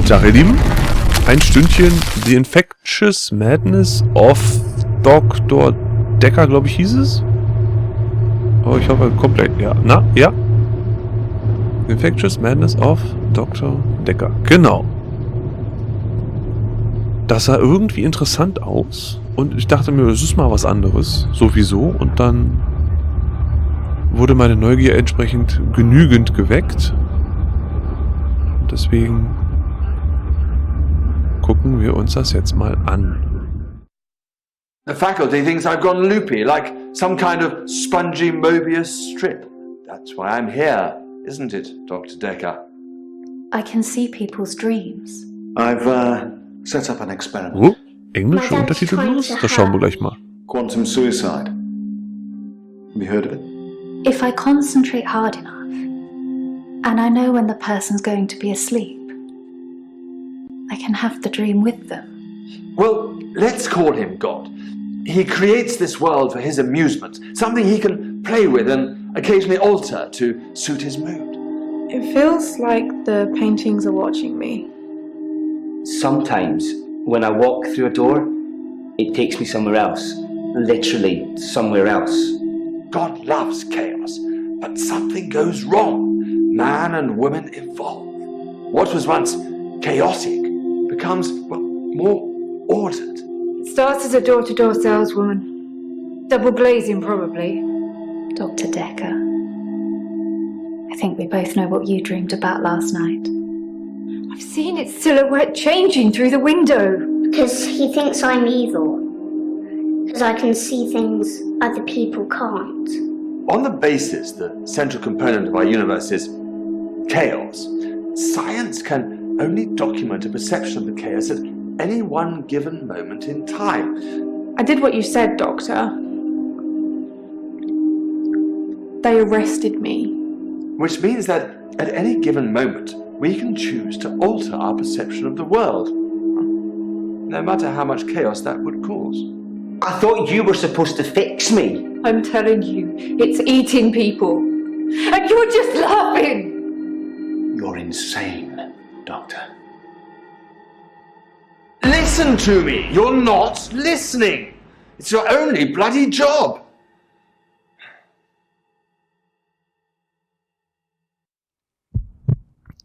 Tag, ihr Lieben. Ein Stündchen, The Infectious Madness of Dr. Dekker, glaube ich, hieß es. Oh, ich hoffe, komplett, ja. Na, ja. The Infectious Madness of Dr. Dekker. Genau. Das sah irgendwie interessant aus. Und ich dachte mir, es ist mal was anderes. Sowieso. Und dann wurde meine Neugier entsprechend genügend geweckt. Und deswegen gucken wir uns das jetzt mal an. The faculty thinks I've gone loopy, like some kind of spongy Mobius strip. That's why I'm here, isn't it, Dr. Dekker? I can see people's dreams. I've set up an experiment. Oh, englische Untertitel bloß? Das schauen wir gleich mal. Quantum suicide. Have you heard of it? If I concentrate hard enough, and I know when the person's going to be asleep, I can have the dream with them. Well, let's call him God. He creates this world for his amusement, something he can play with and occasionally alter to suit his mood. It feels like the paintings are watching me. Sometimes, when I walk through a door, it takes me somewhere else. Literally, somewhere else. God loves chaos, but something goes wrong. Man and woman evolve. What was once chaotic becomes, well, more ordered. It starts as a door-to-door saleswoman. Double glazing, probably. Dr. Dekker, I think we both know what you dreamed about last night. I've seen its silhouette changing through the window. Because he thinks I'm evil. Because I can see things other people can't. On the basis the central component of our universe is chaos, science can only document a perception of the chaos at any one given moment in time. I did what you said, Doctor. They arrested me. Which means that at any given moment, we can choose to alter our perception of the world, no matter how much chaos that would cause. I thought you were supposed to fix me. I'm telling you, it's eating people. And you're just laughing! You're insane, Doctor. Listen to me! You're not listening! It's your only bloody job!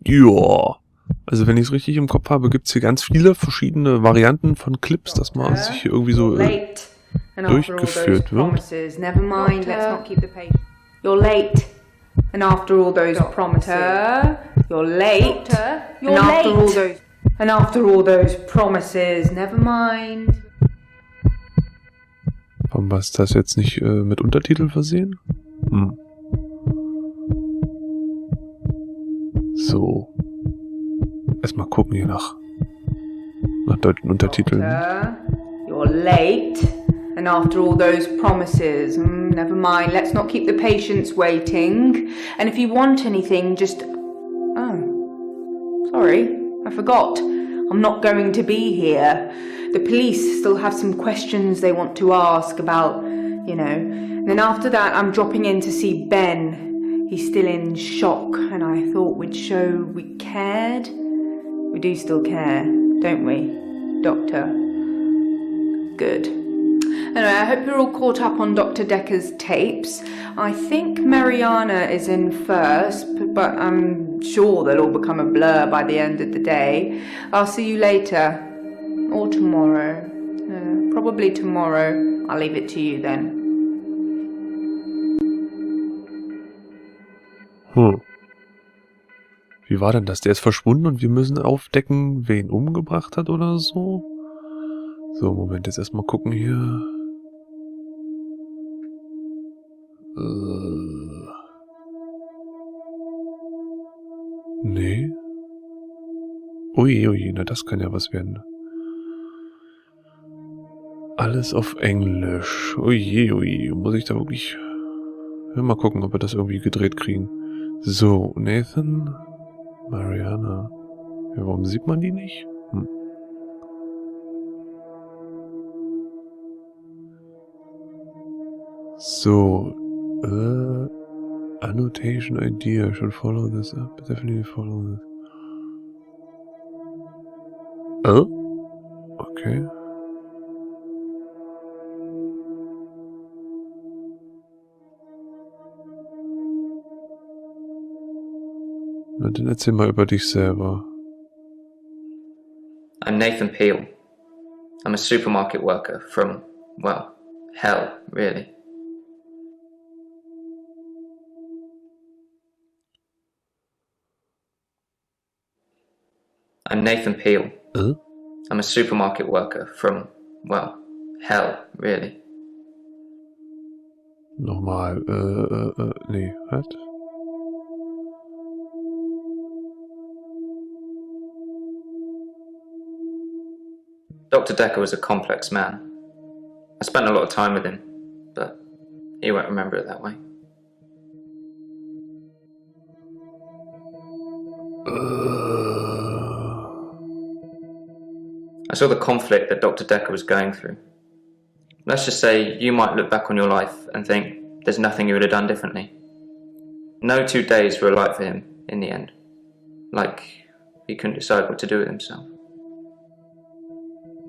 Ja. Also wenn ich es richtig im Kopf habe, gibt es hier ganz viele verschiedene Varianten von Clips, dass man sich hier irgendwie so durchgeführt wird. Never mind, let's not keep the pace. You're late. And after all those promises. You're late. You're late. And after all those promises, never mind. Warum war es das jetzt nicht mit Untertitel versehen? So. Erstmal gucken hier nach deutschen Untertiteln. You're late. And after all those promises, never mind, let's not keep the patients waiting. And if you want anything, just... Oh, sorry, I forgot. I'm not going to be here. The police still have some questions they want to ask about, you know. And then after that, I'm dropping in to see Ben. He's still in shock, and I thought we'd show we cared. We do still care, don't we, Doctor? Good. Anyway, I hope you're all caught up on Dr. Dekker's tapes. I think Mariana is in first, but I'm sure they'll all become a blur by the end of the day. I'll see you later. Or tomorrow. Probably tomorrow. I'll leave it to you then. Wie war denn das? Der ist verschwunden und wir müssen aufdecken, wer ihn umgebracht hat oder so? So, Moment, jetzt erstmal gucken hier. Nee. Ui, na das kann ja was werden. Alles auf Englisch. Ui, muss ich da wirklich... Ja, mal gucken, ob wir das irgendwie gedreht kriegen. So, Nathan, Mariana. Ja, warum sieht man die nicht? So, annotation idea should follow this up. Definitely follow this. Okay. Na, dann erzähl mal über dich selber. I'm Nathan Peel. I'm a supermarket worker from, well, hell, really. I'm Nathan Peel. I'm a supermarket worker from, well, hell, really. Nochmal, nee, was? Dr. Dekker was a complex man. I spent a lot of time with him, but he won't remember it that way. I saw the conflict that Dr. Dekker was going through. Let's just say you might look back on your life and think there's nothing you would have done differently. No 2 days were alike for him in the end. Like he couldn't decide what to do with himself.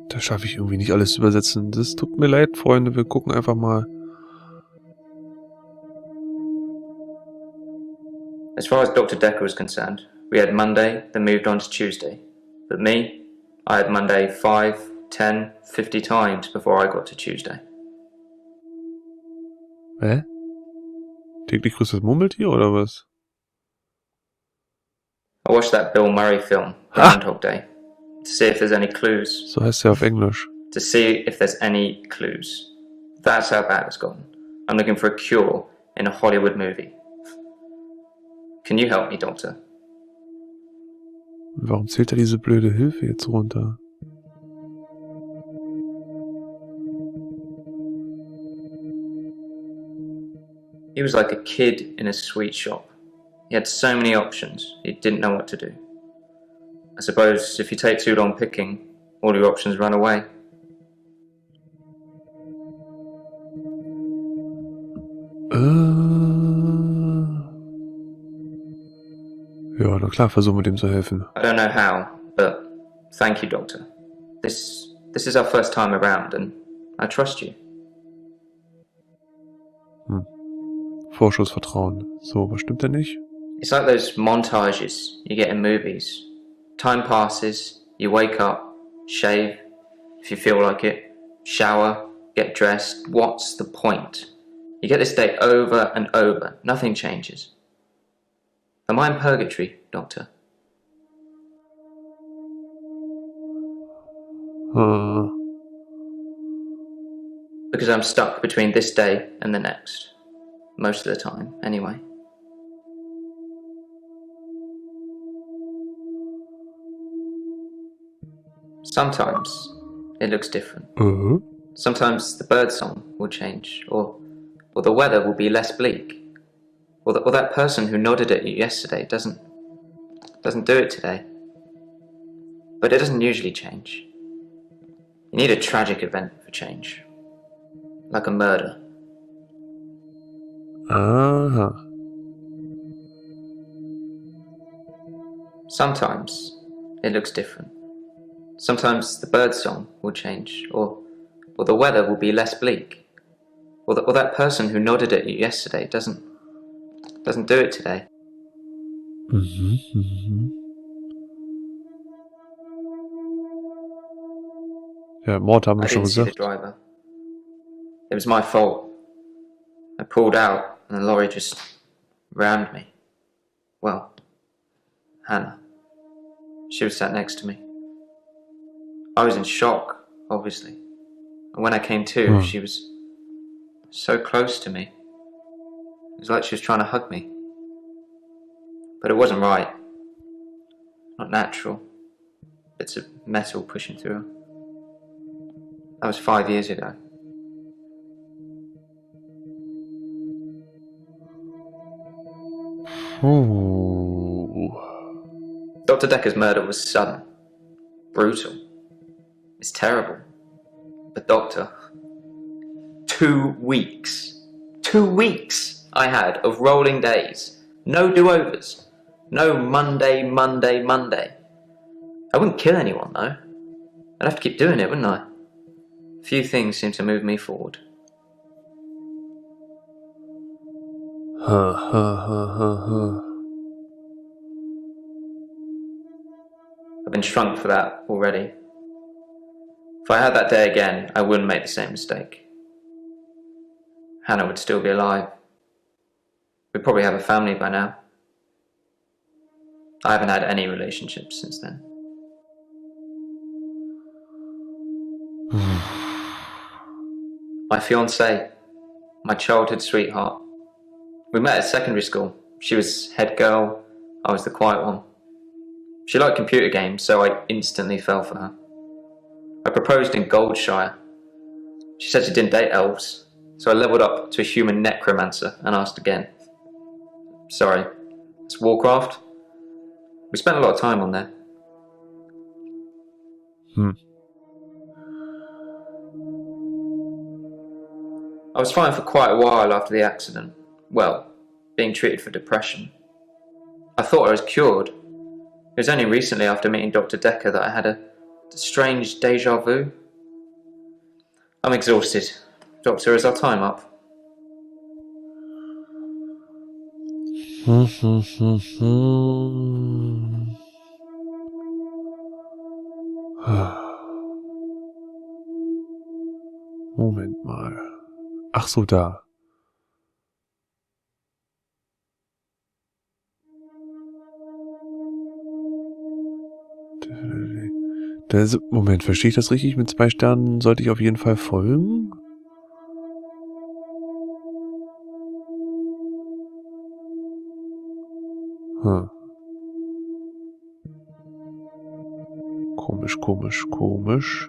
Da schaffe ich irgendwie nicht alles zu übersetzen. Das tut mir leid, Freunde. Wir gucken einfach mal. As far as Dr. Dekker was concerned, we had Monday, then moved on to Tuesday. But me, I had Monday 5, 10, 50 times before I got to Tuesday. Hä? Täglich grüßt das Murmeltier oder was? I watched that Bill Murray film, Groundhog Day, to see if there's any clues. So heißt er auf Englisch. To see if there's any clues. That's how bad it's gotten. I'm looking for a cure in a Hollywood movie. Can you help me, Doctor? Warum zählt er diese blöde Hilfe jetzt runter? He was like a kid in a sweet shop. He had so many options, he didn't know what to do. I suppose if you take too long picking, all your options run away. Ja, na klar, versuchen wir dem zu helfen. I don't know how, but thank you, Doctor. This is our first time around, and I trust you. Vorschussvertrauen. So, was stimmt denn nicht? It's like those montages you get in movies. Time passes, you wake up, shave, if you feel like it, shower, get dressed. What's the point? You get this day over and over, nothing changes. Am I in purgatory, Doctor? Because I'm stuck between this day and the next. Most of the time, anyway. Sometimes it looks different. Sometimes the bird song will change, or the weather will be less bleak. Or that person who nodded at you yesterday doesn't do it today. But it doesn't usually change. You need a tragic event for change. Like a murder. Sometimes it looks different. Sometimes the bird song will change, or the weather will be less bleak. Or that person who nodded at you yesterday doesn't do it today. Ja, Mord haben wir I schon didn't see the gesagt. driver. It was my fault. I pulled out and the lorry just rammed me. Well, Hannah. She was sat next to me. I was in shock, obviously. And when I came to, she was so close to me. It was like she was trying to hug me. But it wasn't right. Not natural. Bits of metal pushing through her. That was 5 years ago. Dr. Dekker's murder was sudden. Brutal. It's terrible. But Doctor, 2 weeks. 2 weeks I had of rolling days. No do-overs. No Monday. I wouldn't kill anyone though. I'd have to keep doing it, wouldn't I? Few things seem to move me forward. I've been shrunk for that already. If I had that day again, I wouldn't make the same mistake. Hannah would still be alive. We'd probably have a family by now. I haven't had any relationships since then. My fiancée, my childhood sweetheart. We met at secondary school. She was head girl, I was the quiet one. She liked computer games, so I instantly fell for her. I proposed in Goldshire. She said she didn't date elves, so I leveled up to a human necromancer and asked again. Sorry, it's Warcraft? We spent a lot of time on there. I was fine for quite a while after the accident. Well, being treated for depression. I thought I was cured. It was only recently after meeting Dr. Dekker that I had a strange deja vu. I'm exhausted. Doctor, is our time up? Moment mal. Ach so, da. Moment, verstehe ich das richtig? Mit 2 Sternen sollte ich auf jeden Fall folgen? Komisch, komisch, komisch.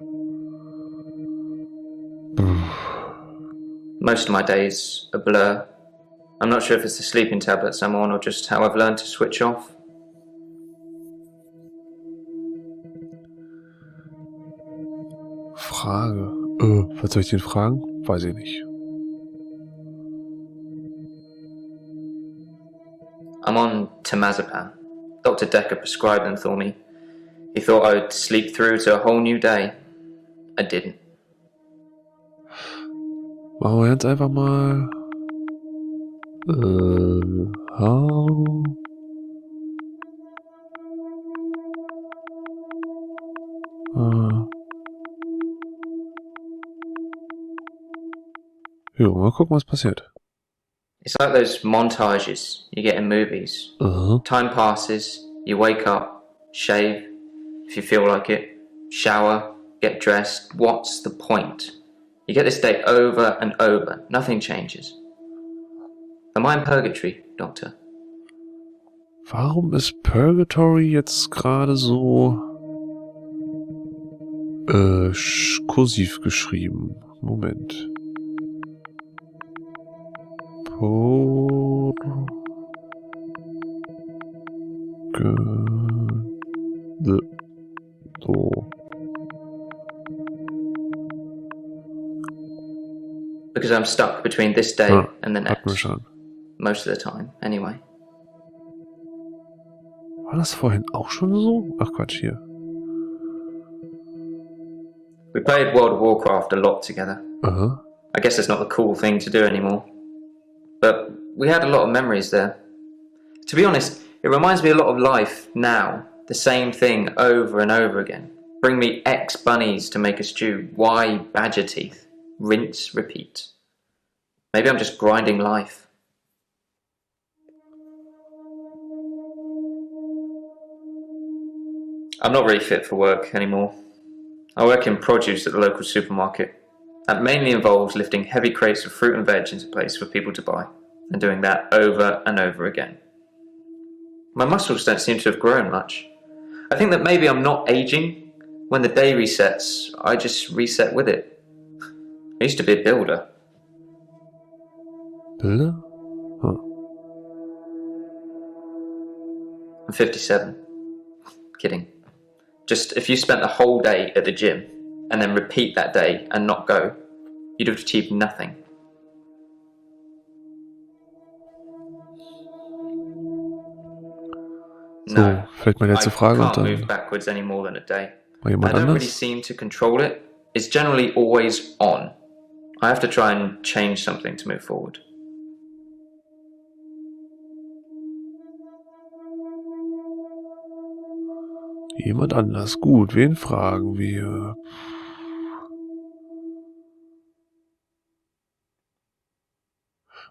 Most of my days a blur. I'm not sure if it's the sleeping tablets I'm on or just how I've learned to switch off. Frage. Was soll ich denn fragen? Weiß ich nicht. I'm on temazepam. Dr. Dekker prescribed them for me. He thought I would sleep through to a whole new day. I didn't. Machen wir ganz einfach mal. How? Jo, mal gucken, was passiert. It's like those montages you get in movies. Time passes, you wake up, shave, if you feel like it, shower, get dressed. What's the point? You get this day over and over. Nothing changes. Am I in purgatory, Doctor? Warum ist Purgatory jetzt gerade so kursiv geschrieben? Moment. So. Because I'm stuck between this day and the next. Most of the time, anyway. War das vorhin auch schon so? Ach Quatsch, hier. We played World of Warcraft a lot together. Uh-huh. I guess it's not the cool thing to do anymore. But we had a lot of memories there. To be honest, it reminds me a lot of life now. The same thing over and over again. Bring me X bunnies to make a stew. Y badger teeth. Rinse, repeat. Maybe I'm just grinding life. I'm not really fit for work anymore. I work in produce at the local supermarket. That mainly involves lifting heavy crates of fruit and veg into place for people to buy, and doing that over and over again. My muscles don't seem to have grown much. I think that maybe I'm not aging. When the day resets, I just reset with it. I used to be a builder. Builder? Huh. I'm 57. Kidding. Just if you spent the whole day at the gym and then repeat that day and not go, you'd have achieved nothing. So, vielleicht meine letzte Frage I und can't dann... move backwards any more than a day. Mal I jemand don't really anders? seem to control it. It's generally always on. I have to try and change something to move forward. Jemand anders. Gut, wen fragen wir?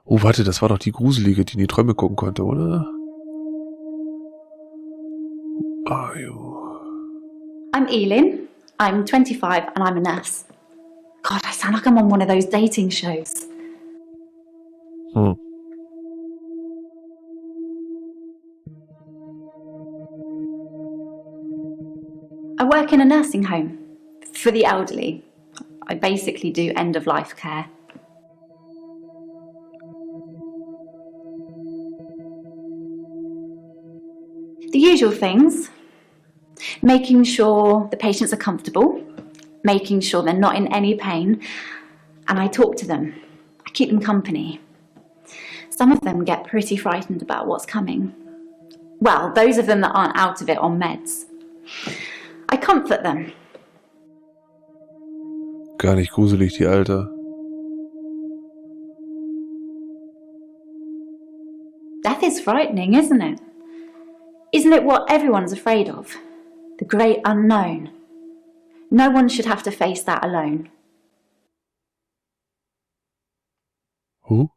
Oh, warte, das war doch die Gruselige, die in die Träume gucken konnte, oder? Ah, jo. I'm Elin. I'm 25 and I'm a nurse. God, I sound like I'm on one of those dating shows. Hm. I work in a nursing home for the elderly. I basically do end-of-life care. The usual things. Making sure the patients are comfortable, making sure they're not in any pain, and I talk to them. I keep them company. Some of them get pretty frightened about what's coming. Well, those of them that aren't out of it on meds. I comfort them. Gar nicht gruselig, die Alte. Death is frightening, isn't it? Isn't it what everyone's afraid of? The great unknown. No one should have to face that alone. Who?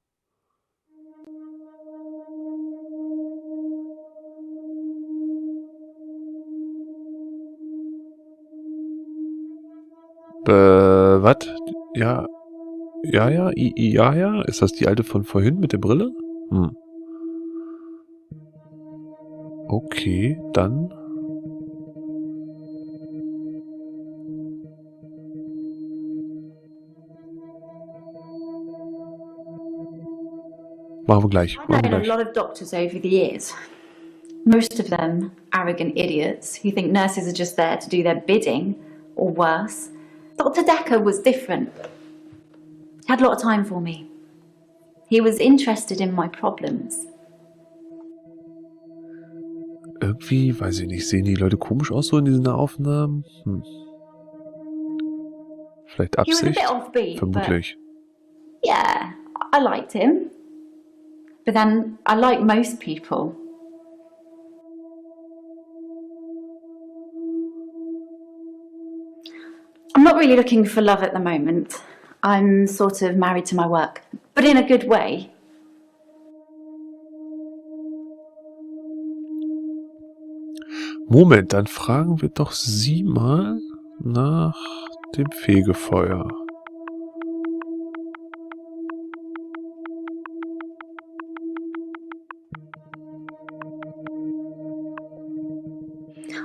Was? Ja. Ja. Ist das die Alte von vorhin mit der Brille? Hm. Okay, dann. Machen wir gleich. I've known a lot of doctors over the years. Most of them arrogant idiots who think nurses are just there to do their bidding, or worse. Dr. Dekker was different. He had a lot of time for me. He was interested in my problems. Irgendwie, weiß ich nicht, sehen die Leute komisch aus so in diesen Aufnahmen? Hm. Vielleicht He was a Absicht? bit offbeat, Vermutlich. but yeah, I liked him. But then I like most people. I'm not really looking for love at the moment. I'm sort of married to my work, but in a good way. Moment, dann fragen wir doch sie mal nach dem Fegefeuer.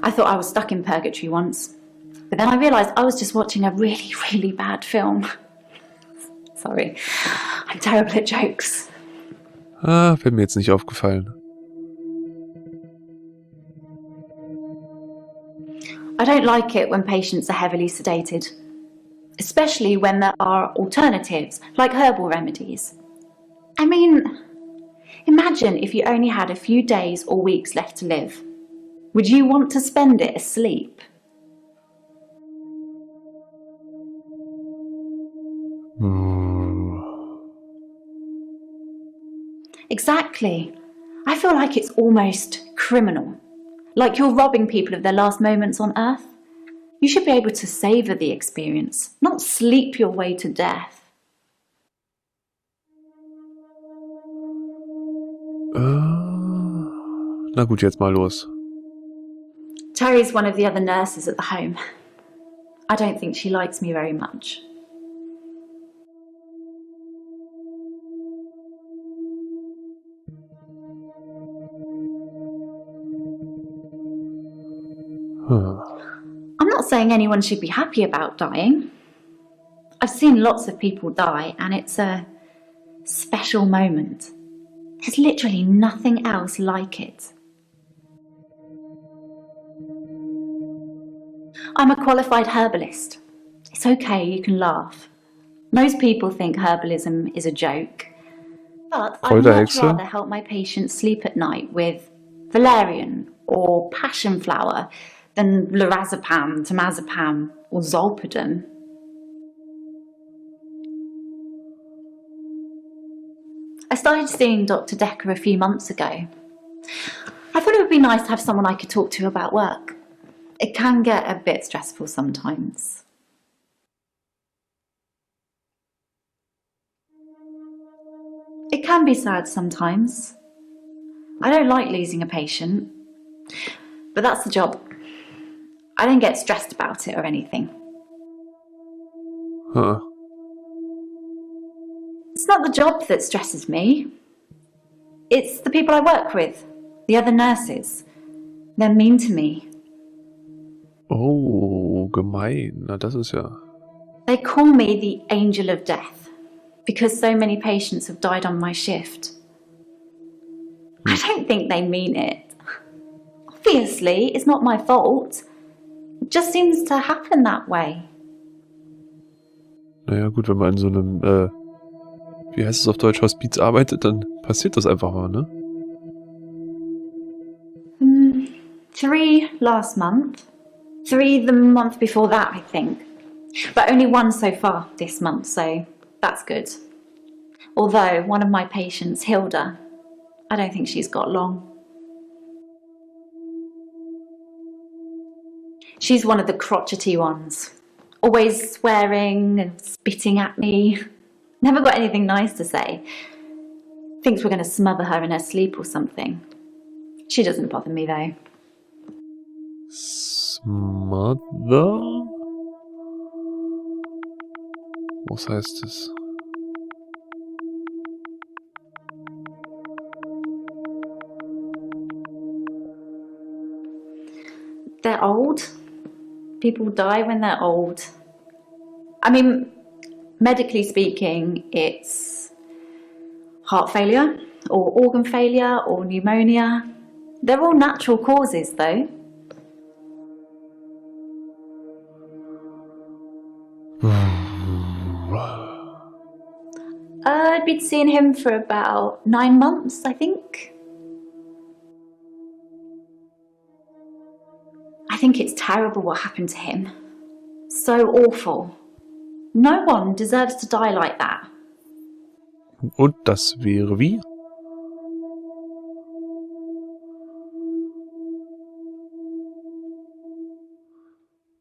I thought I was stuck in purgatory once, but then I realised I was just watching a really, really bad film. Sorry, I'm terrible at jokes. Ah, wäre mir jetzt nicht aufgefallen. I don't like it when patients are heavily sedated, especially when there are alternatives, like herbal remedies. I mean, imagine if you only had a few days or weeks left to live. Would you want to spend it asleep? Exactly. I feel like it's almost criminal. Like you're robbing people of their last moments on Earth. You should be able to savour the experience, not sleep your way to death. Na gut, jetzt mal los. Terry's one of the other nurses at the home. I don't think she likes me very much. I'm not saying anyone should be happy about dying. I've seen lots of people die, and it's a special moment. There's literally nothing else like it. I'm a qualified herbalist. It's okay, you can laugh. Most people think herbalism is a joke. But I'd much rather help my patients sleep at night with valerian or passion flower than lorazepam, temazepam, or zolpidem. I started seeing Dr. Dekker a few months ago. I thought it would be nice to have someone I could talk to about work. It can get a bit stressful sometimes. It can be sad sometimes. I don't like losing a patient, but that's the job. I don't get stressed about it or anything. Huh. It's not the job that stresses me. It's the people I work with, the other nurses. They're mean to me. Oh, gemein. Na, das ist ja... They call me the angel of death because so many patients have died on my shift. I don't think they mean it. Obviously, it's not my fault. It just seems to happen that way. Naja gut, wenn man in so einem, wie heißt es auf Deutsch, Hospiz arbeitet, dann passiert das einfach mal, ne? 3 last month. 3 the month before that, I think. But only 1 so far this month, so that's good. Although one of my patients, Hilda, I don't think she's got long. She's one of the crotchety ones. Always swearing and spitting at me. Never got anything nice to say. Thinks we're going to smother her in her sleep or something. She doesn't bother me though. Smother? Was heißt das? They're old. People die when they're old. I mean, medically speaking, it's heart failure or organ failure or pneumonia. They're all natural causes though. I'd been seeing him for about 9 months, I think. I think it's terrible what happened to him. So awful. No one deserves to die like that. Und das wäre wie?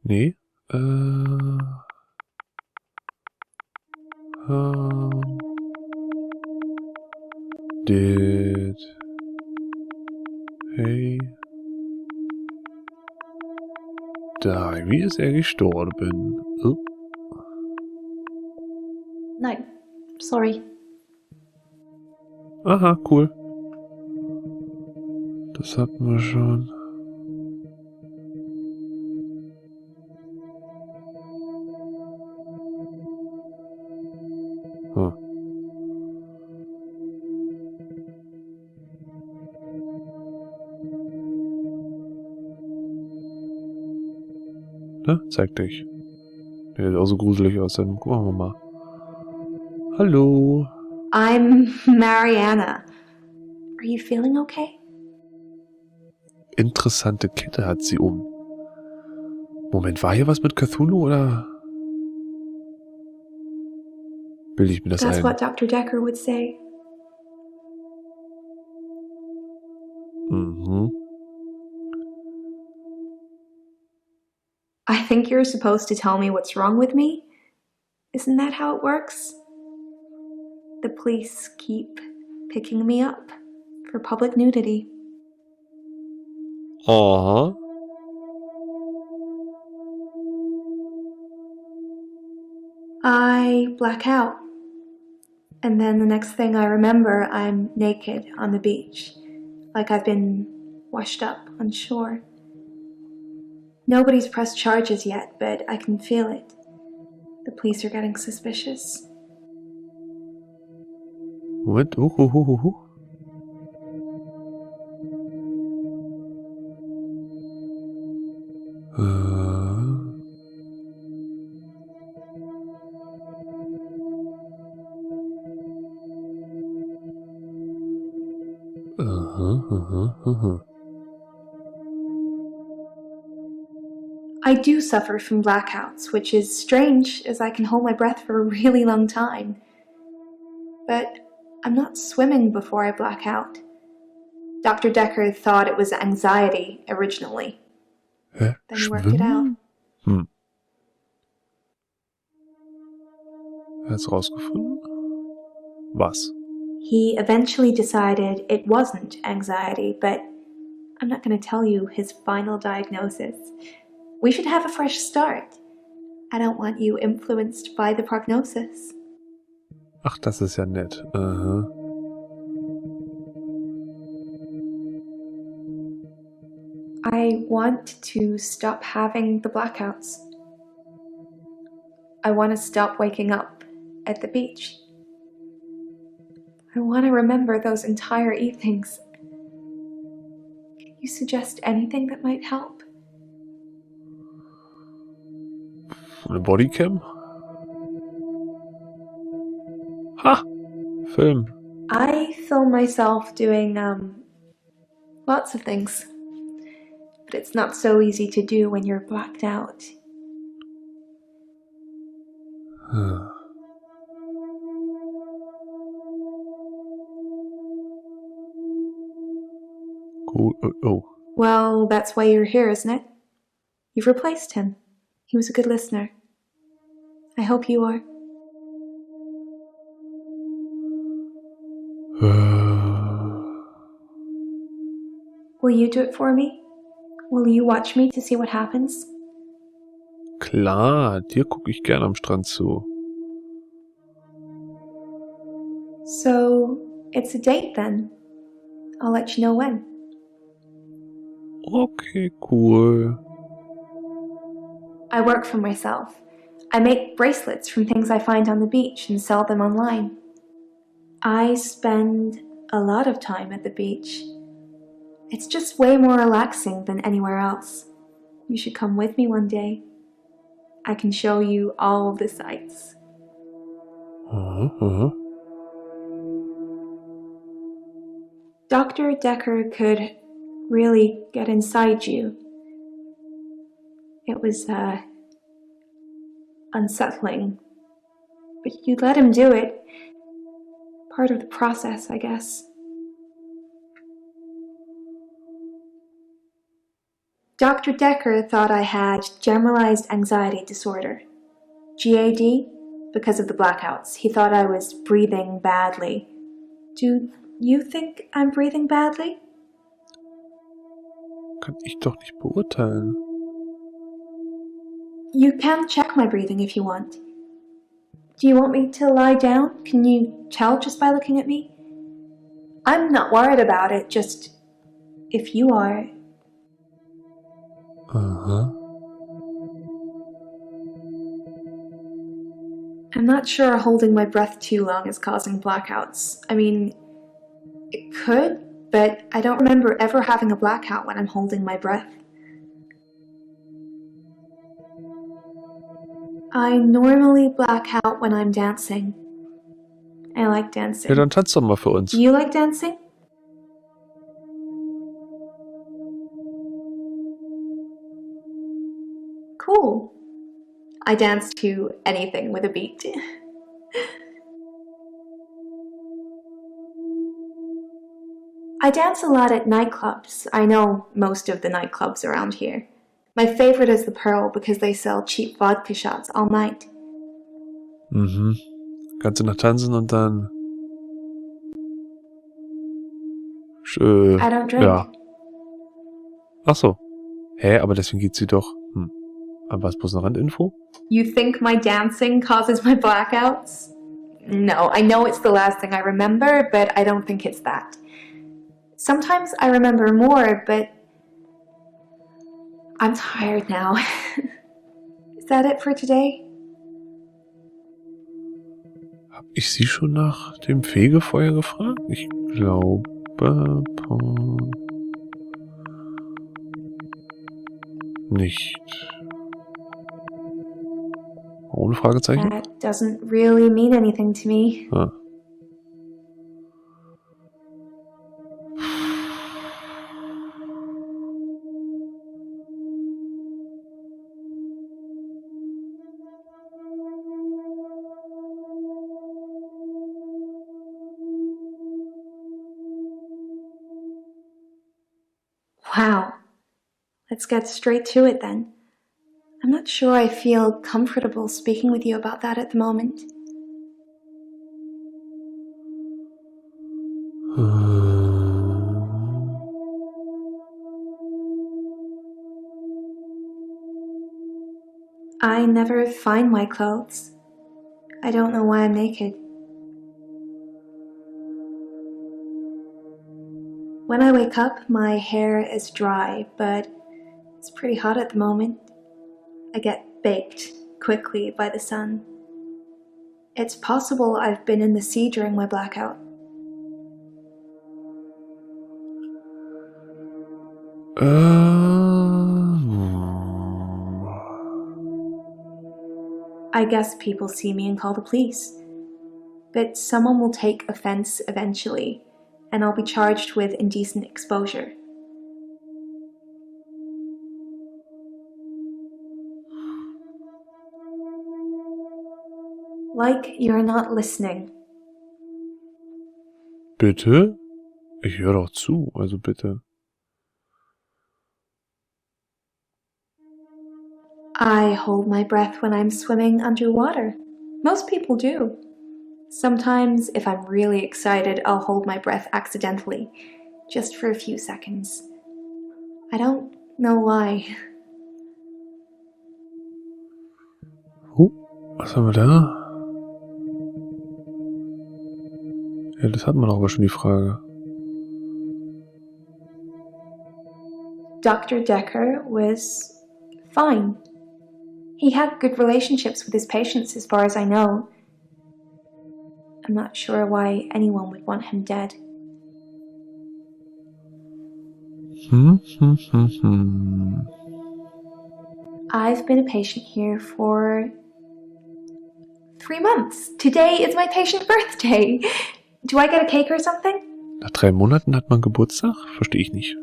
Nee. Did... Hey... Die. Wie ist er gestorben? Oh. No, sorry. Aha, cool. Das hatten wir schon. Hm. Ne? Zeig dich. Der sieht auch so gruselig aus. Dann gucken wir mal. Hallo. I'm Mariana. Are you feeling okay? Interessante Kette hat sie um. Moment, war hier was mit Cthulhu oder? Bilde ich mir das That's ein? what Dr. Dekker would say. Mhm. I think you're supposed to tell me what's wrong with me. Isn't that how it works? The police keep picking me up for public nudity. Aha. I black out. And then the next thing I remember, I'm naked on the beach, like I've been washed up on shore. Nobody's pressed charges yet, but I can feel it. The police are getting suspicious. Moment. Aha. I do suffer from blackouts, which is strange as I can hold my breath for a really long time. But I'm not swimming before I black out. Dr. Dekker thought it was anxiety originally. Hä? Then he worked it out. Schwimmen? Er hat's rausgefunden? Was? He eventually decided it wasn't anxiety, but I'm not going to tell you his final diagnosis. We should have a fresh start. I don't want you influenced by the prognosis. Ach, das ist ja nett. Aha. I want to stop having the blackouts. I want to stop waking up at the beach. I want to remember those entire evenings. Can you suggest anything that might help? Eine Bodycam? Ha! Film. I film myself doing, lots of things. But it's not so easy to do when you're blacked out. Cool. Oh. Well, that's why you're here, isn't it? You've replaced him. He was a good listener. I hope you are. Will you do it for me? Will you watch me to see what happens? Klar, dir gucke ich gern am Strand zu. So, it's a date then. I'll let you know when. Okay, cool. I work for myself. I make bracelets from things I find on the beach and sell them online. I spend a lot of time at the beach. It's just way more relaxing than anywhere else. You should come with me one day. I can show you all the sights. Dr. Dekker could really get inside you. It was, unsettling. But you let him do it. Part of the process, I guess. Dr. Dekker thought I had generalized anxiety disorder. GAD, because of the blackouts. He thought I was breathing badly. Do you think I'm breathing badly? Kann ich doch nicht beurteilen. You can check my breathing if you want. Do you want me to lie down? Can you tell just by looking at me? I'm not worried about it, just if you are. I'm not sure holding my breath too long is causing blackouts. I mean, it could, but I don't remember ever having a blackout when I'm holding my breath. I normally black out when I'm dancing. I like dancing. Ja, dann tanz doch mal für uns. Do you like dancing? Cool. I dance to anything with a beat. I dance a lot at nightclubs. I know most of the nightclubs around here. My favorite is the Pearl because they sell cheap vodka shots all night. Kannst du noch tanzen und dann... I don't drink. Ja. Ach so. Hä, aber deswegen geht sie doch... Aber was bloß eine Randinfo? You think my dancing causes my blackouts? No, I know it's the last thing I remember, but I don't think it's that. Sometimes I remember more, but I'm tired now. Is that it for today? Hab ich sie schon nach dem Fegefeuer gefragt? Ich glaube... nicht. Ohne Fragezeichen? That doesn't really mean anything to me. Ah. Wow. Let's get straight to it then. I'm not sure I feel comfortable speaking with you about that at the moment. I never find my clothes. I don't know why I'm naked. When I wake up, my hair is dry, but it's pretty hot at the moment. I get baked quickly by the sun. It's possible I've been in the sea during my blackout. I guess people see me and call the police. But someone will take offense eventually, and I'll be charged with indecent exposure. Like you're not listening. Bitte? Ich höre doch zu, also bitte. I hold my breath when I'm swimming underwater. Most people do. Sometimes, if I'm really excited, I'll hold my breath accidentally, just for a few seconds. I don't know why. Was haben wir da? Ja, das hatten wir doch aber schon die Frage. Dr. Dekker was fine. He had good relationships with his patients as far as I know. I'm not sure why anyone would want him dead. I've been a patient here for 3 months. Today is my patient birthday. Do I get a cake or something? Nach 3 Monaten hat man Geburtstag? Verstehe ich nicht.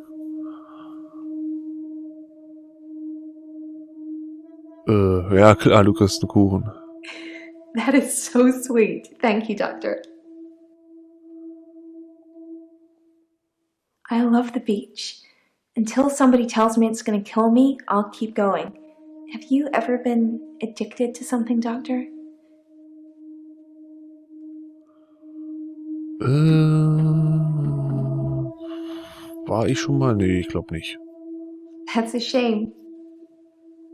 Ja klar, du kriegst einen Kuchen. That is so sweet. Thank you, doctor. I love the beach. Until somebody tells me it's going to kill me, I'll keep going. Have you ever been addicted to something, doctor? War ich schon mal? Nee, ich glaube nicht. That's a shame.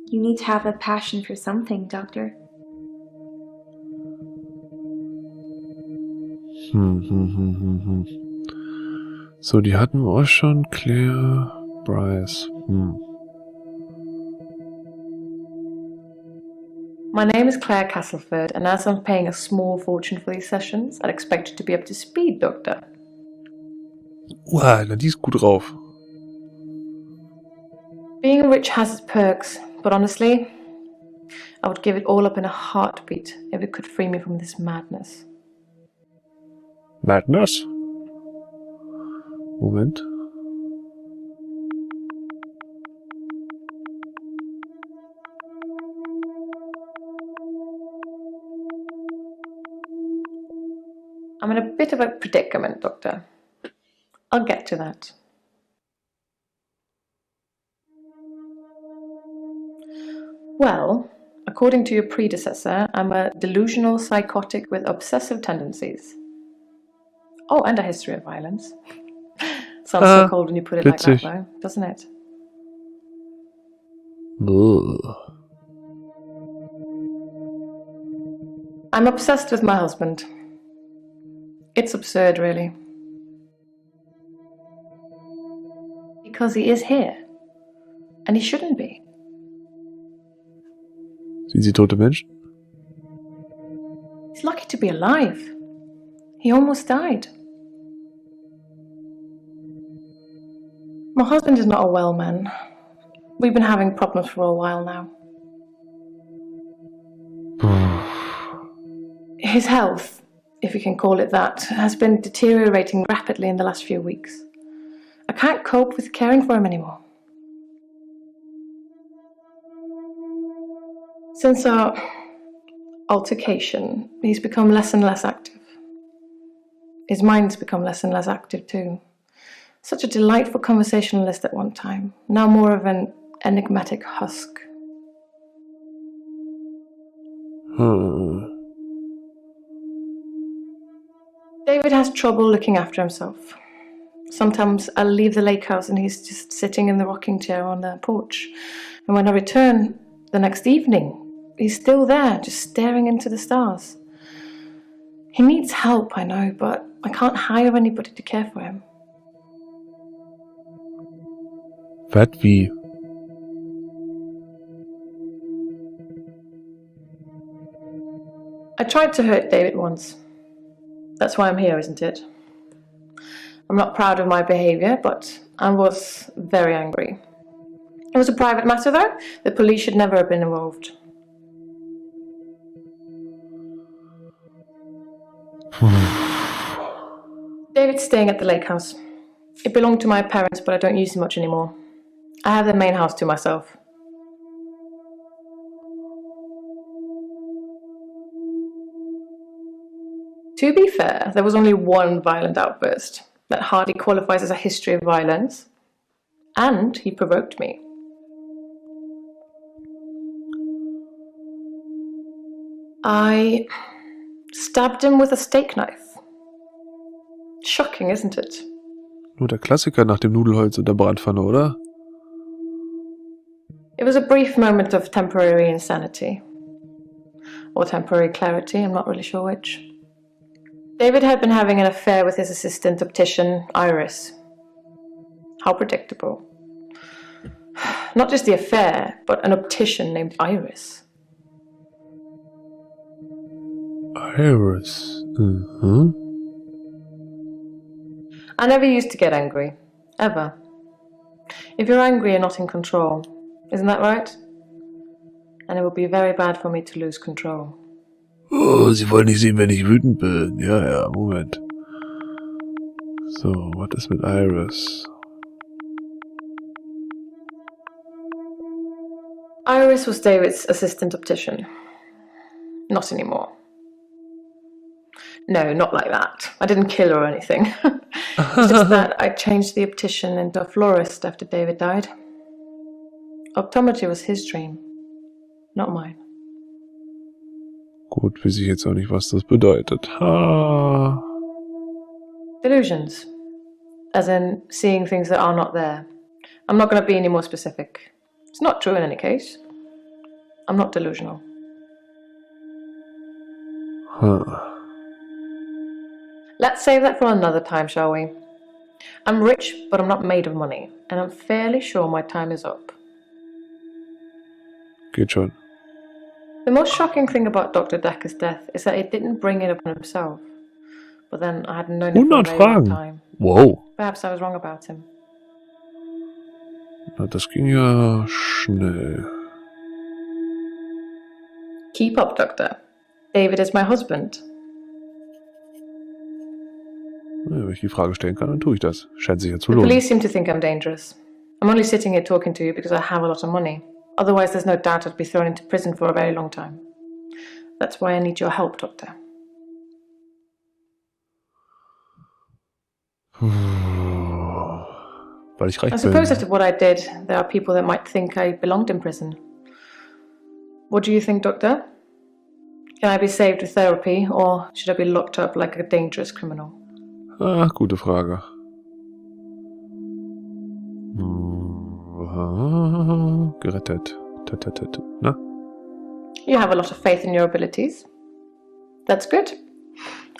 You need to have a passion for something, doctor. So, die hatten wir auch schon. Claire, Bryce. My name is Claire Castleford, and as I'm paying a small fortune for these sessions, I'd expect you to be up to speed, Doctor. Wow, na die ist gut drauf. Being rich has its perks, but honestly, I would give it all up in a heartbeat if it could free me from this madness. Madness? Moment. I'm in a bit of a predicament, Doctor. I'll get to that. Well, according to your predecessor, I'm a delusional psychotic with obsessive tendencies. Oh, and a history of violence. Sounds so cold when you put it like that, though, doesn't it? I'm obsessed with my husband. It's absurd, really. Because he is here. And he shouldn't be. Sind sie tote Menschen? He's lucky to be alive. He almost died. My husband is not a well man. We've been having problems for a while now. His health, if you can call it that, has been deteriorating rapidly in the last few weeks. I can't cope with caring for him anymore. Since our altercation, he's become less and less active. His mind's become less and less active too. Such a delightful conversationalist at one time, now more of an enigmatic husk. David has trouble looking after himself. Sometimes I'll leave the lake house and he's just sitting in the rocking chair on the porch. And when I return the next evening, he's still there, just staring into the stars. He needs help, I know, but I can't hire anybody to care for him. Was, wie? I tried to hurt David once. That's why I'm here, isn't it? I'm not proud of my behaviour, but I was very angry. It was a private matter, though. The police should never have been involved. David's staying at the lake house. It belonged to my parents, but I don't use it much anymore. I have the main house to myself. To be fair, there was only one violent outburst that hardly qualifies as a history of violence, and he provoked me. I stabbed him with a steak knife. Shocking, isn't it? Nur der Klassiker nach dem Nudelholz und der Bratpfanne, oder? It was a brief moment of temporary insanity. Or temporary clarity, I'm not really sure which. David had been having an affair with his assistant optician, Iris. How predictable. Not just the affair, but an optician named Iris. Iris. I never used to get angry. Ever. If you're angry, you're not in control. Isn't that right? And it would be very bad for me to lose control. Oh, Sie wollen nicht sehen, wenn ich wütend bin. Ja, Moment. So, was ist mit Iris? Iris was David's assistant optician. Not anymore. No, not like that. I didn't kill her or anything. It's just that I changed the optician into a florist after David died. Optometry was his dream, not mine. Gut, weiß ich jetzt auch nicht, was das bedeutet. Ha. Delusions. As in seeing things that are not there. I'm not going to be any more specific. It's not true in any case. I'm not delusional. Huh. Let's save that for another time, shall we? I'm rich, but I'm not made of money, and I'm fairly sure my time is up. Geht schon. The most shocking thing about Dr. Dekker's death is that he didn't bring it upon himself. But then I hadn't known him for a 100 very long Fragen. time. Wow. Perhaps I was wrong about him. Na, das ging ja schnell. Keep up, Doctor. David is my husband. Ja, wenn ich die Frage stellen kann, dann tue ich das. Scheint sich ja zu The lohnen. police seem to think I'm dangerous. I'm only sitting here talking to you because I have a lot of money. Otherwise, there's no doubt I'd be thrown into prison for a very long time. That's why I need your help, Doctor. Weil ich reich I bin. suppose after what I did, there are people that might think I belonged in prison. What do you think, Doctor? Can I be saved with therapy, or should I be locked up like a dangerous criminal? Ah, gute Frage. Gerettet. Na? You have a lot of faith in your abilities. That's good.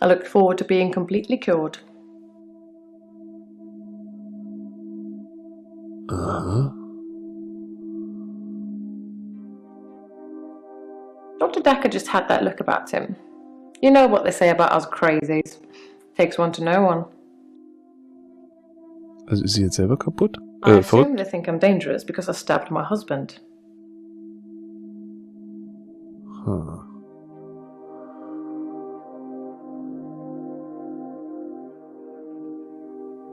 I look forward to being completely cured. Dr. Dekker just had that look about him. You know what they say about us crazies. Takes one to know one. Also ist sie jetzt selber kaputt? I assume Verrückt? they think I'm dangerous because I stabbed my husband.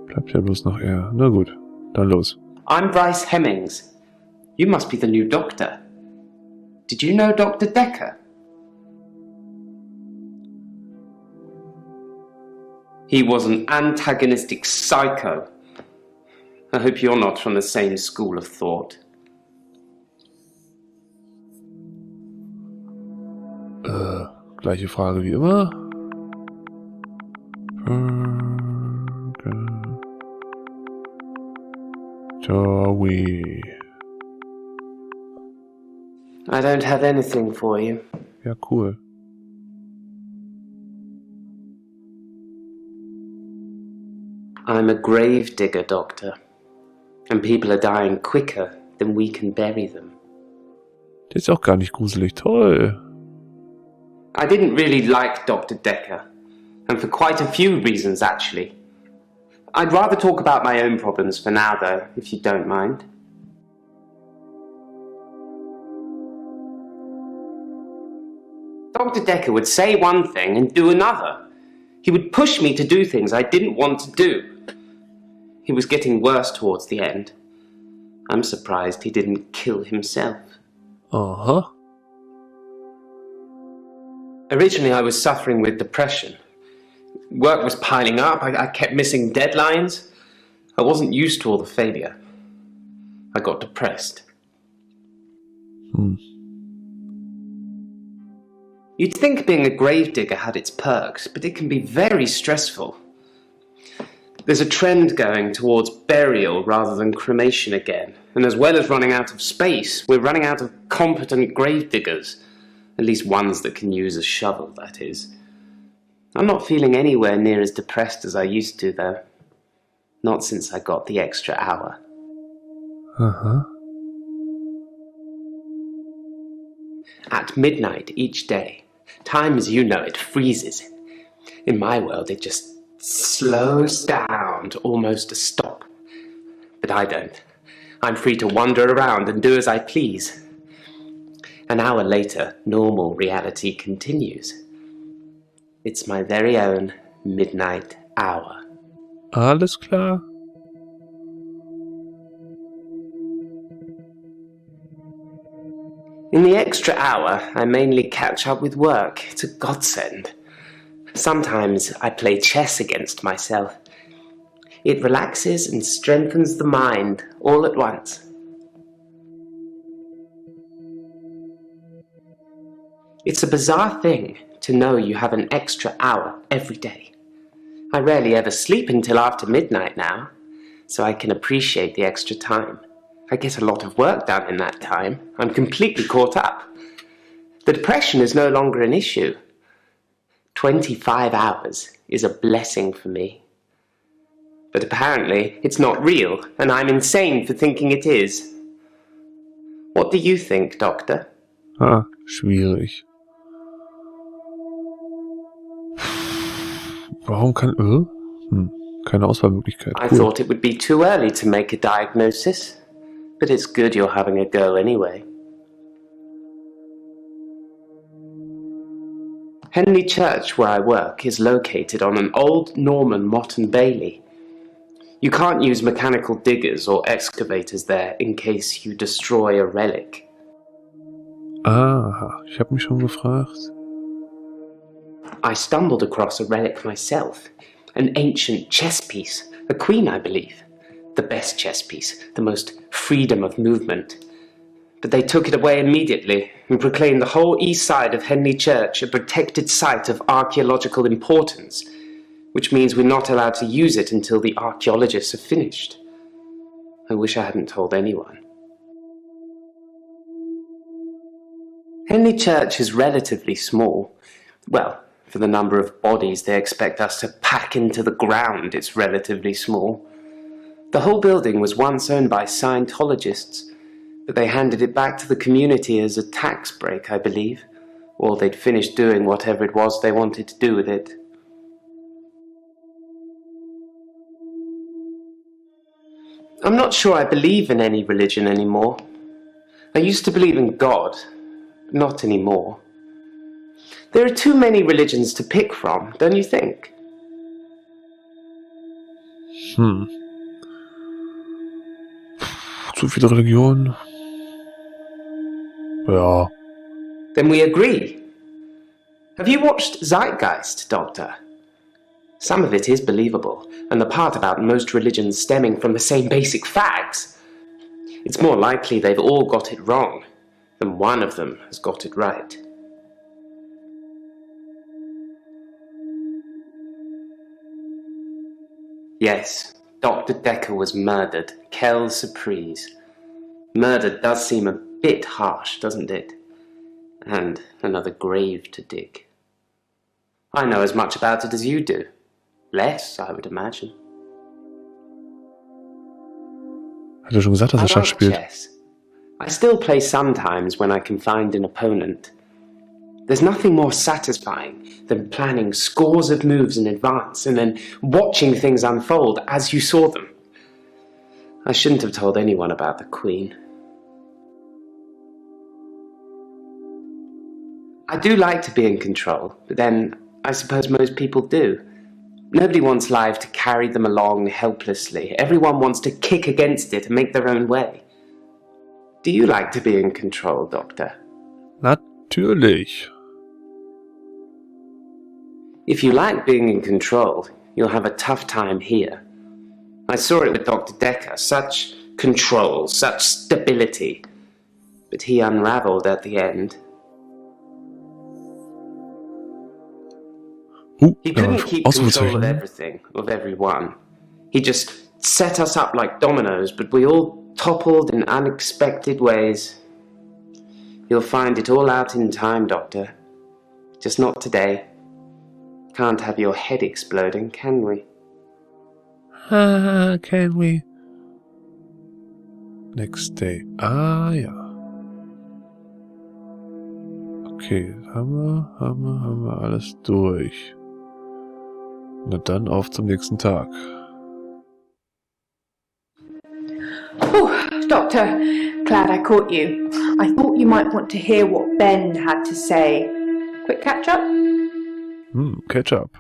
Bleibt ja bloß noch er. Na gut, dann los. I'm Bryce Hemmings. You must be the new doctor. Did you know Dr. Dekker? He was an antagonistic psycho. I hope you're not from the same school of thought. Gleiche Frage wie immer. Joey. I don't have anything for you. Ja, cool. I'm a grave digger, Doctor. And people are dying quicker than we can bury them. Der ist auch gar nicht gruselig. Toll. I didn't really like Dr. Dekker. And for quite a few reasons, actually. I'd rather talk about my own problems for now, though, if you don't mind. Dr. Dekker would say one thing and do another. He would push me to do things I didn't want to do. He was getting worse towards the end. I'm surprised he didn't kill himself. Aha. Originally, I was suffering with depression. Work was piling up. I kept missing deadlines. I wasn't used to all the failure. I got depressed. You'd think being a gravedigger had its perks, but it can be very stressful. There's a trend going towards burial rather than cremation again, and as well as running out of space, we're running out of competent gravediggers. At least ones that can use a shovel, that is. I'm not feeling anywhere near as depressed as I used to, though. Not since I got the extra hour. Aha. At midnight each day, time as you know it freezes. In my world, it just slows down to almost a stop. But I don't. I'm free to wander around and do as I please. An hour later, normal reality continues. It's my very own midnight hour. Alles klar. In the extra hour, I mainly catch up with work. It's a godsend. Sometimes I play chess against myself. It relaxes and strengthens the mind all at once. It's a bizarre thing to know you have an extra hour every day. I rarely ever sleep until after midnight now, so I can appreciate the extra time. I get a lot of work done in that time. I'm completely caught up. The depression is no longer an issue. 25 hours is a blessing for me. But apparently it's not real, and I'm insane for thinking it is. What do you think, Doctor? Schwierig. Warum kann... keine Auswahlmöglichkeit. I thought it would be too early to make a diagnosis, but it's good you're having a go anyway. Henley Church, where I work, is located on an old Norman motte and bailey. You can't use mechanical diggers or excavators there in case you destroy a relic. Aha, ich habe mich schon gefragt. I stumbled across a relic myself, an ancient chess piece, a queen, I believe. The best chess piece, the most freedom of movement. But they took it away immediately and proclaimed the whole east side of Henley Church a protected site of archaeological importance, which means we're not allowed to use it until the archaeologists have finished. I wish I hadn't told anyone. Henley Church is relatively small. Well, for the number of bodies they expect us to pack into the ground, it's relatively small. The whole building was once owned by Scientologists, but they handed it back to the community as a tax break, I believe, or they'd finished doing whatever it was they wanted to do with it. I'm not sure I believe in any religion anymore. I used to believe in God, but not anymore. There are too many religions to pick from, don't you think? Zu viele Religionen. Ja. Then we agree. Have you watched Zeitgeist, Doctor? Some of it is believable, and the part about most religions stemming from the same basic facts. It's more likely they've all got it wrong than one of them has got it right. Yes, Dr. Dekker was murdered. Quelle surprise. Murder does seem a bit harsh, doesn't it? And another grave to dig. I know as much about it as you do. Less, I would imagine. Hat er schon gesagt, dass er Schach spielt? Chess. I still play sometimes when I can find an opponent. There's nothing more satisfying than planning scores of moves in advance and then watching things unfold as you saw them. I shouldn't have told anyone about the Queen. I do like to be in control, but then I suppose most people do. Nobody wants life to carry them along helplessly. Everyone wants to kick against it and make their own way. Do you like to be in control, Doctor? Natürlich. If you like being in control, you'll have a tough time here. I saw it with Dr. Dekker. Such control, such stability. But he unraveled at the end. He couldn't keep control of everything, of everyone. He just set us up like dominoes, but we all toppled in unexpected ways. You'll find it all out in time, Doctor. Just not today. Can't have your head exploding, can we? Can we? Next day. Ah, ja. Okay, haben wir alles durch. Na dann auf zum nächsten Tag. Oh, Doctor, glad I caught you. I thought you might want to hear what Ben had to say. Quick catch up? Catch up.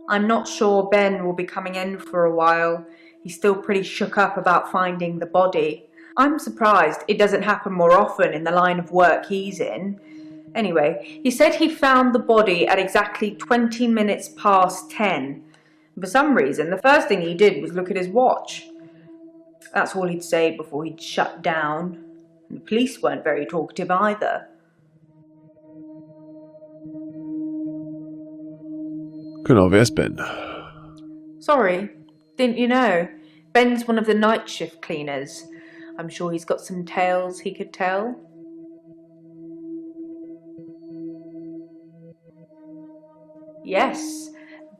I'm not sure Ben will be coming in for a while. He's still pretty shook up about finding the body. I'm surprised it doesn't happen more often in the line of work he's in. Anyway, he said he found the body at exactly 20 minutes past 10. For some reason, the first thing he did was look at his watch. That's all he'd say before he'd shut down. The police weren't very talkative either. Genau, wer ist Ben? Sorry, didn't you know? Ben's one of the night shift cleaners. I'm sure he's got some tales he could tell. Yes,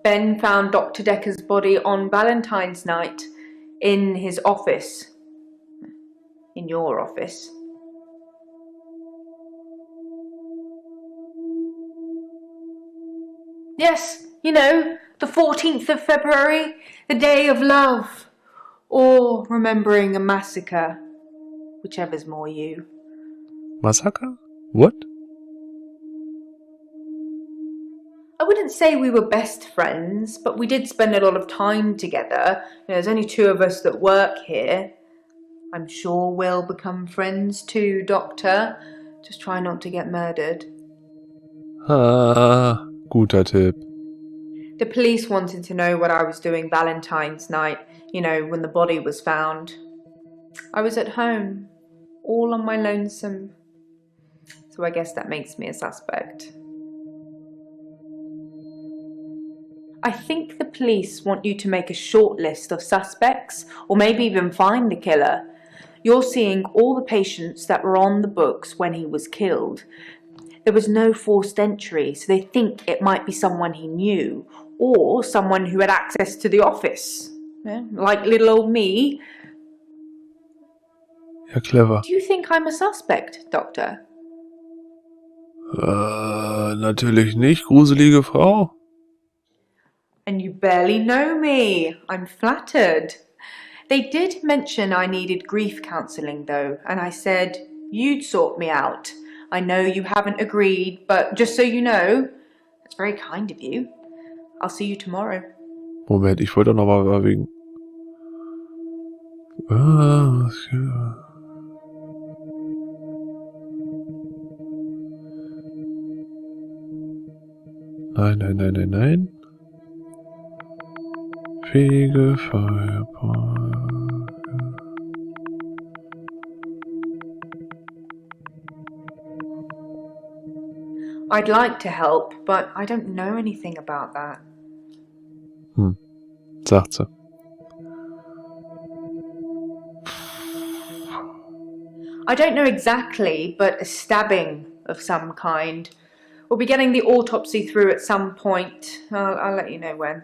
Ben found Dr. Dekker's body on Valentine's night in his office. In your office. Yes, you know, the 14th of February, the day of love. Or remembering a massacre. Whichever's more you. Massacre? What? I wouldn't say we were best friends, but we did spend a lot of time together. There's only two of us that work here. I'm sure we'll become friends too, Doctor. Just try not to get murdered. Ah, guter Tipp. The police wanted to know what I was doing Valentine's night, you know, when the body was found. I was at home, all on my lonesome. So I guess that makes me a suspect. I think the police want you to make a short list of suspects, or maybe even find the killer. You're seeing all the patients that were on the books when he was killed. There was no forced entry, so they think it might be someone he knew, or someone who had access to the office. Yeah, like little old me. Ja, clever. Do you think I'm a suspect, Doctor? Natürlich nicht, gruselige Frau. And you barely know me. I'm flattered. They did mention I needed grief counselling though, and I said you'd sort me out. I know you haven't agreed, but just so you know, that's very kind of you. I'll see you tomorrow. Moment, ich wollte doch noch mal wegen... Nein. Fegefeuerpark. I'd like to help, but I don't know anything about that. Sagt sie. I don't know exactly, but a stabbing of some kind. We'll be getting the autopsy through at some point. I'll let you know when.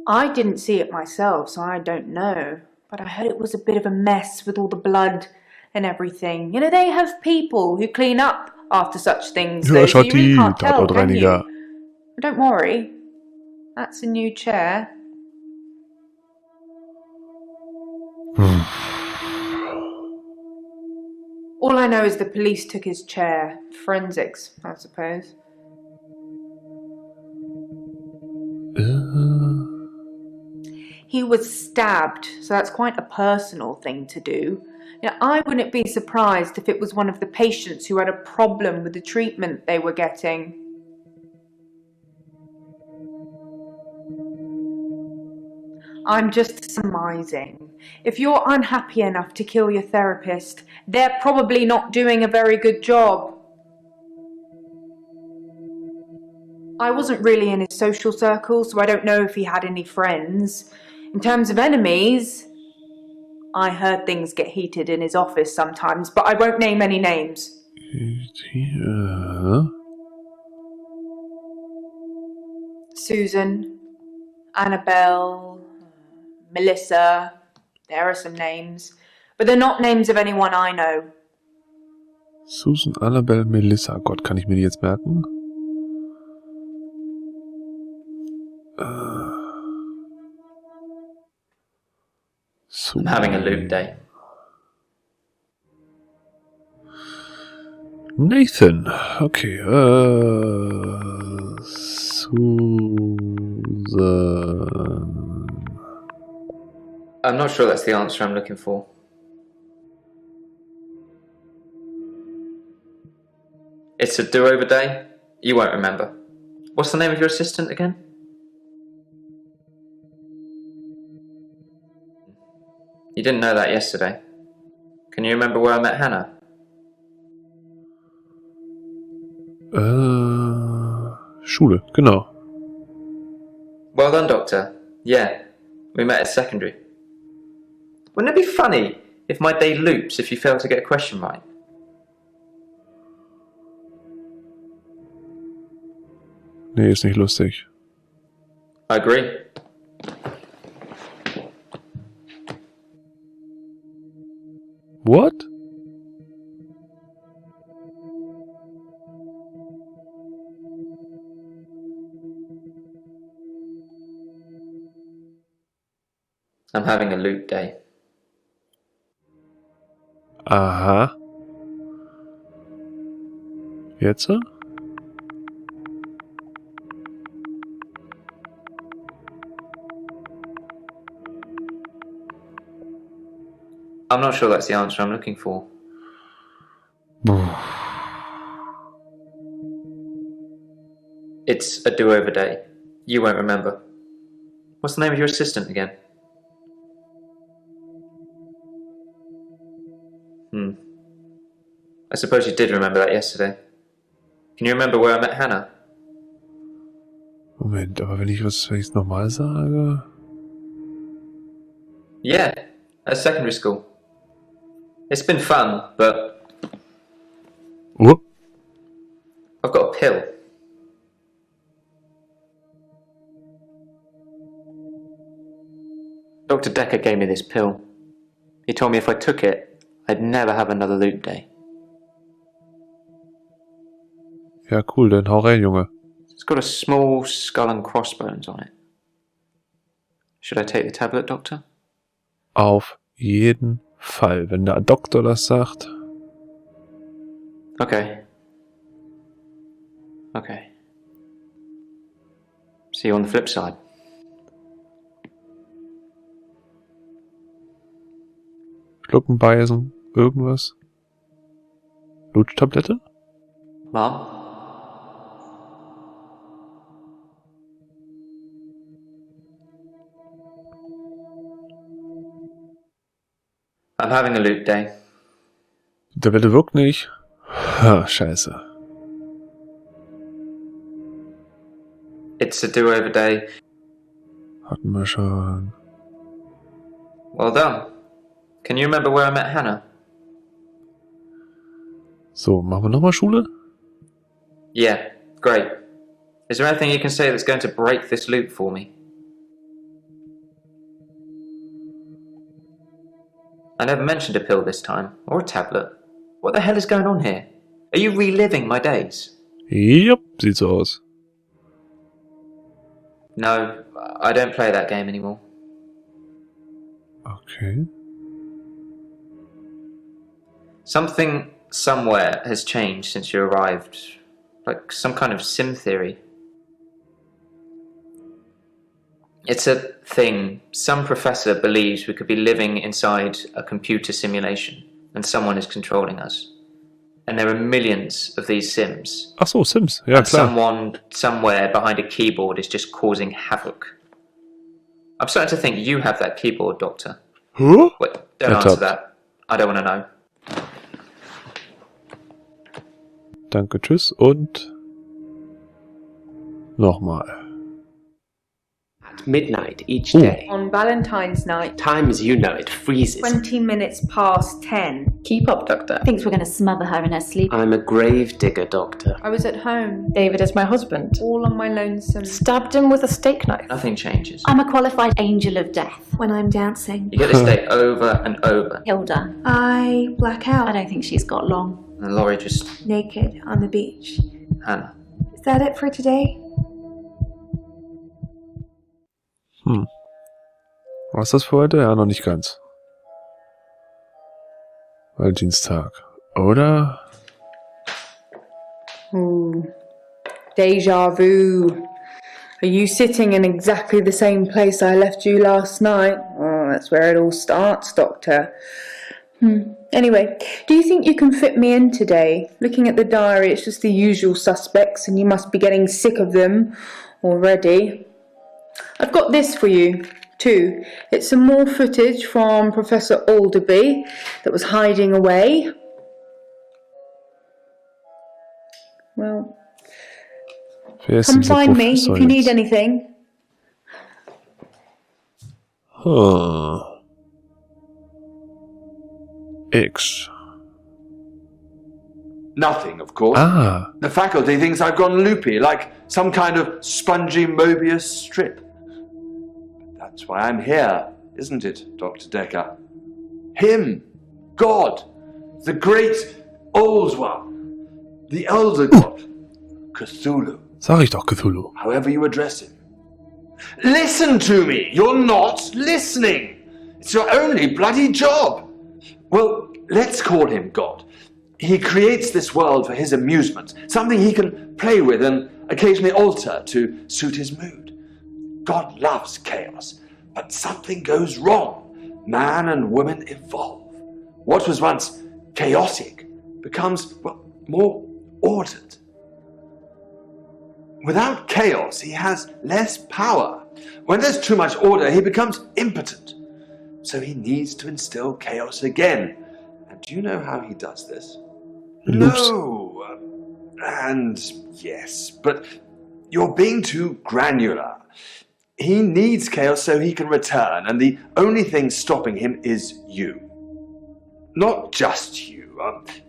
I didn't see it myself, so I don't know. But I heard it was a bit of a mess with all the blood and everything. You know, they have people who clean up after such things, though, so you really can't tell, can you? But don't worry. That's a new chair. All I know is the police took his chair. Forensics, I suppose. He was stabbed, so that's quite a personal thing to do. Now, I wouldn't be surprised if it was one of the patients who had a problem with the treatment they were getting. I'm just surmising. If you're unhappy enough to kill your therapist, they're probably not doing a very good job. I wasn't really in his social circle, so I don't know if he had any friends. In terms of enemies, I heard things get heated in his office sometimes, but I won't name any names. Susan, Annabelle, Melissa, there are some names, but they're not names of anyone I know. Susan, Annabelle, Melissa. Gott, kann ich mir die jetzt merken? I'm having a loop day. Nathan. Okay. Susan. I'm not sure that's the answer I'm looking for. It's a do-over day? You won't remember. What's the name of your assistant again? You didn't know that yesterday. Can you remember where I met Hannah? Schule, genau. Well done, Doctor. Yeah, we met at secondary. Wouldn't it be funny if my day loops if you fail to get a question right? Nee, ist nicht lustig. I agree. What? I'm having a loop day. Aha. Jetzt? I'm not sure that's the answer I'm looking for. It's a do-over day. You won't remember. What's the name of your assistant again? I suppose you did remember that yesterday. Can you remember where I met Hannah? Moment, aber wenn ich es nochmal sage... Yeah, at secondary school. It's been fun, but... Whoop. I've got a pill. Dr. Dekker gave me this pill. He told me if I took it, I'd never have another loop day. Ja, cool, dann hau rein, Junge. It's got a small skull and crossbones on it. Should I take the tablet, Doctor? Auf jeden Fall, wenn der Doktor das sagt. Okay. Okay. See you on the flip side. Schlucken, beißen, irgendwas. Lutschtablette? Mom? I'm having a loop day. Die Tablette wirkt nicht. Ha, scheiße. It's a do-over day. Hatten wir schon. Well done. Can you remember where I met Hannah? So, machen wir nochmal Schule? Yeah, great. Is there anything you can say that's going to break this loop for me? I never mentioned a pill this time, or a tablet. What the hell is going on here? Are you reliving my days? Yep, sieht so aus. No, I don't play that game anymore. Okay. Something somewhere has changed since you arrived. Like some kind of sim theory. It's a thing. Some professor believes we could be living inside a computer simulation and someone is controlling us. And there are millions of these sims. Ach so, Sims. Ja, And klar. someone somewhere behind a keyboard is just causing havoc. I'm starting to think you have that keyboard, Doctor. Huh? Wait, don't Ertappt. answer that. I don't want to know. Danke, tschüss und nochmal. At midnight each day. On Valentine's night, Time as you know it freezes. 20 minutes past 10. Keep up, Doctor. Thinks we're going to smother her in her sleep. I'm a grave digger, Doctor. I was at home, David is my husband. all on my lonesome. Stabbed him with a steak knife. Nothing changes. I'm a qualified angel of death. When I'm dancing, You get this day over and over. Hilda. I black out. I don't think she's got long. And Laurie just... Naked on the beach. Hannah. Is that it for today? Was ist das für heute? Ja, noch nicht ganz. Valentinstag. Oder? Ooh. Deja vu. Are you sitting in exactly the same place I left you last night? Oh, that's where it all starts, Doctor. Anyway, do you think you can fit me in today? Looking at the diary, it's just the usual suspects, and you must be getting sick of them already. I've got this for you, too. It's some more footage from Professor Alderby that was hiding away. Well, Wer ist come dieser find me Professor if you need jetzt? anything. X. Nothing, of course. Ah, The faculty thinks I've gone loopy, like some kind of spongy Mobius strip. But that's why I'm here, isn't it, Dr. Dekker? Him, God, the great old one, the elder god, Cthulhu, sag ich doch, Cthulhu. however you address him. Listen to me! You're not listening! It's your only bloody job! Well, let's call him God. He creates this world for his amusement, something he can play with and occasionally alter to suit his mood. God loves chaos, but something goes wrong. Man and woman evolve. What was once chaotic becomes, well, more ordered. Without chaos, he has less power. When there's too much order, he becomes impotent. So he needs to instill chaos again. And do you know how he does this? Loops. No. And yes, but you're being too granular. He needs chaos so he can return, and the only thing stopping him is you. Not just you.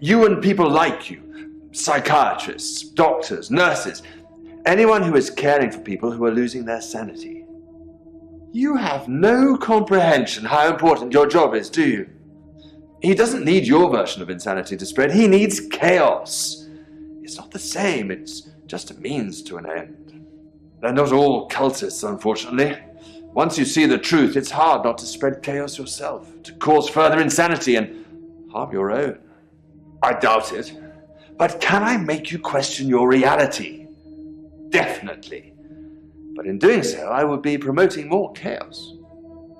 You and people like you. Psychiatrists, doctors, nurses. Anyone who is caring for people who are losing their sanity. You have no comprehension how important your job is, do you? He doesn't need your version of insanity to spread. He needs chaos. It's not the same. It's just a means to an end. They're not all cultists, unfortunately. Once you see the truth, it's hard not to spread chaos yourself, to cause further insanity and harm your own. I doubt it. But can I make you question your reality? Definitely. But in doing so, I would be promoting more chaos.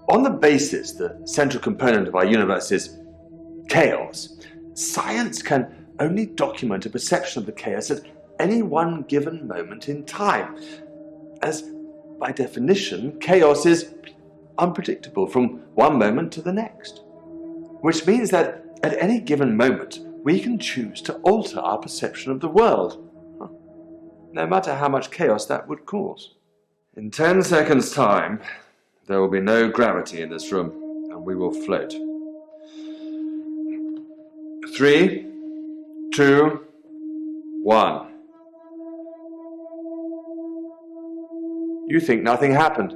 On the basis the central component of our universe is chaos. Science can only document a perception of the chaos at any one given moment in time. As by definition, chaos is unpredictable from one moment to the next. Which means that at any given moment, we can choose to alter our perception of the world, no matter how much chaos that would cause. In 10 seconds' time, there will be no gravity in this room, and we will float. 3, 2, 1. You think nothing happened.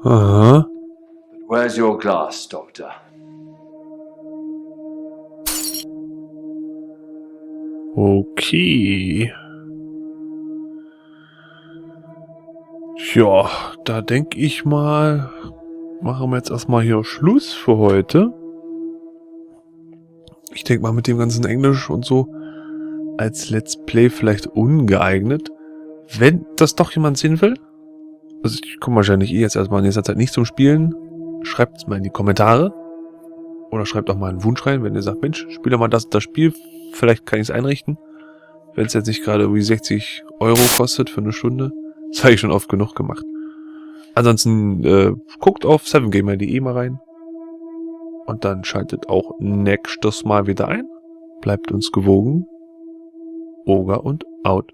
Aha. But where's your glass, Doctor? Okay. Ja, da denke ich mal, machen wir jetzt erstmal hier Schluss für heute. Ich denke mal mit dem ganzen Englisch und so als Let's Play vielleicht ungeeignet. Wenn das doch jemand sehen will, also ich komme wahrscheinlich jetzt erstmal in nächster Zeit nicht zum Spielen, schreibt es mal in die Kommentare. Oder schreibt auch mal einen Wunsch rein, wenn ihr sagt, Mensch, spiel doch mal das Spiel, vielleicht kann ich es einrichten. Wenn es jetzt nicht gerade irgendwie 60 € kostet für eine Stunde. Das habe ich schon oft genug gemacht. Ansonsten guckt auf 7gamer.de mal rein. Und dann schaltet auch nächstes Mal wieder ein. Bleibt uns gewogen. Oger und out.